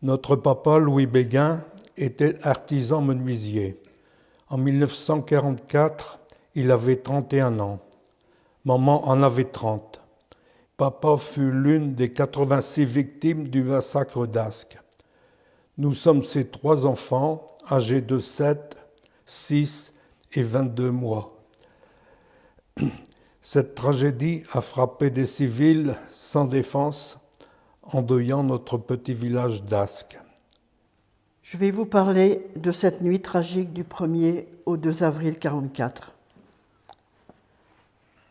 Notre papa, Louis Béguin, était artisan menuisier. En 1944, il avait 31 ans. Maman en avait 30. Papa fut l'une des 86 victimes du massacre d'Ascq. Nous sommes ses 3 enfants, âgés de 7, 6 et 22 mois. Cette tragédie a frappé des civils sans défense, endeuillant notre petit village d'Ascq. Je vais vous parler de cette nuit tragique du 1er au 2 avril 1944.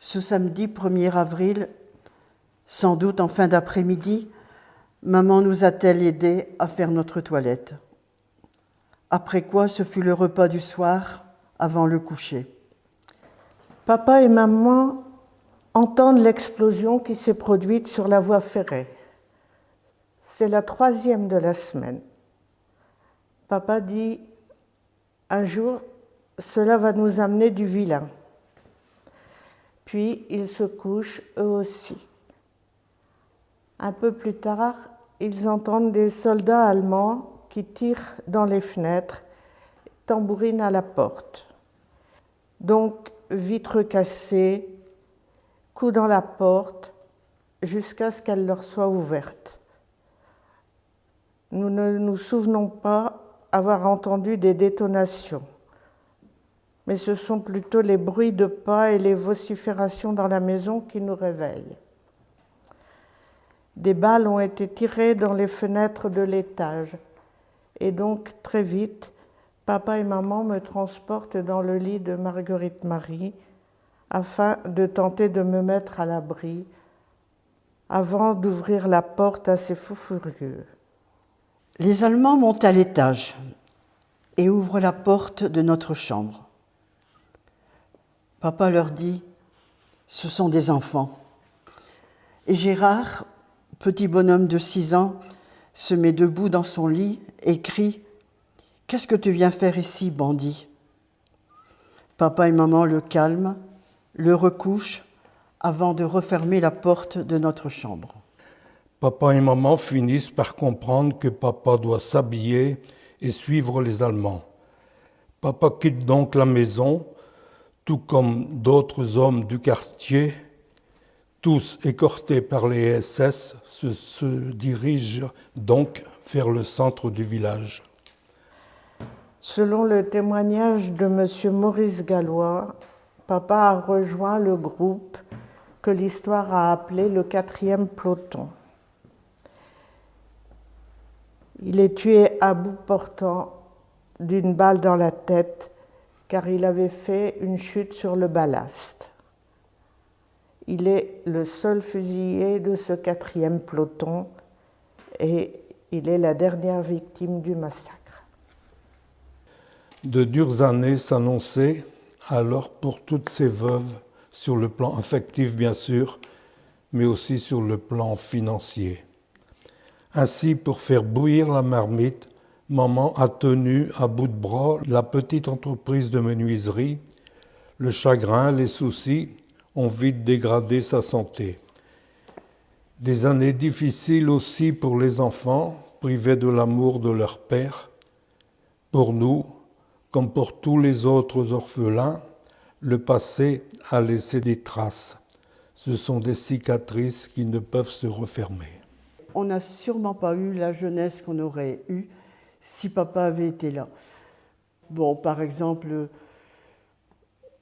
Ce samedi 1er avril, sans doute en fin d'après-midi, maman nous a-t-elle aidés à faire notre toilette. Après quoi, ce fut le repas du soir, avant le coucher. Papa et maman entendent l'explosion qui s'est produite sur la voie ferrée. C'est la 3e de la semaine. Papa dit, un jour, cela va nous amener du vilain. Puis ils se couchent eux aussi. Un peu plus tard, ils entendent des soldats allemands qui tirent dans les fenêtres, tambourinent à la porte. Donc, vitres cassées, coups dans la porte, jusqu'à ce qu'elle leur soit ouverte. Nous ne nous souvenons pas avoir entendu des détonations, mais ce sont plutôt les bruits de pas et les vociférations dans la maison qui nous réveillent. Des balles ont été tirées dans les fenêtres de l'étage, et donc très vite, papa et maman me transportent dans le lit de Marguerite Marie afin de tenter de me mettre à l'abri avant d'ouvrir la porte à ces fous furieux. Les Allemands montent à l'étage et ouvrent la porte de notre chambre. Papa leur dit « Ce sont des enfants ». Et Gérard, petit bonhomme de 6 ans, se met debout dans son lit et crie « Qu'est-ce que tu viens faire ici, bandit ?» Papa et maman le calment, le recouchent avant de refermer la porte de notre chambre. Papa et maman finissent par comprendre que papa doit s'habiller et suivre les Allemands. Papa quitte donc la maison, tout comme d'autres hommes du quartier. Tous écortés par les SS se dirigent donc vers le centre du village. Selon le témoignage de M. Maurice Gallois, papa a rejoint le groupe que l'histoire a appelé le 4e peloton. Il est tué à bout portant d'une balle dans la tête car il avait fait une chute sur le ballast. Il est le seul fusillé de ce 4e peloton et il est la dernière victime du massacre. De dures années s'annonçaient alors pour toutes ces veuves, sur le plan affectif bien sûr, mais aussi sur le plan financier. Ainsi, pour faire bouillir la marmite, maman a tenu à bout de bras la petite entreprise de menuiserie. Le chagrin, les soucis ont vite dégradé sa santé. Des années difficiles aussi pour les enfants, privés de l'amour de leur père. Pour nous, comme pour tous les autres orphelins, le passé a laissé des traces. Ce sont des cicatrices qui ne peuvent se refermer. On n'a sûrement pas eu la jeunesse qu'on aurait eue si papa avait été là. Bon, par exemple,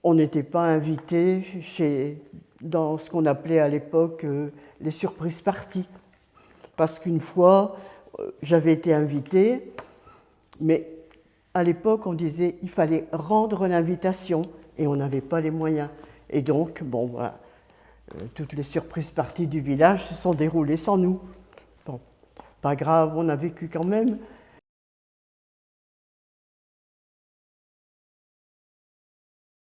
on n'était pas invité dans ce qu'on appelait à l'époque les surprises parties. Parce qu'une fois, j'avais été invitée, mais à l'époque, on disait qu'il fallait rendre l'invitation et on n'avait pas les moyens. Et donc, bon, voilà, toutes les surprises parties du village se sont déroulées sans nous. Bon, pas grave, on a vécu quand même.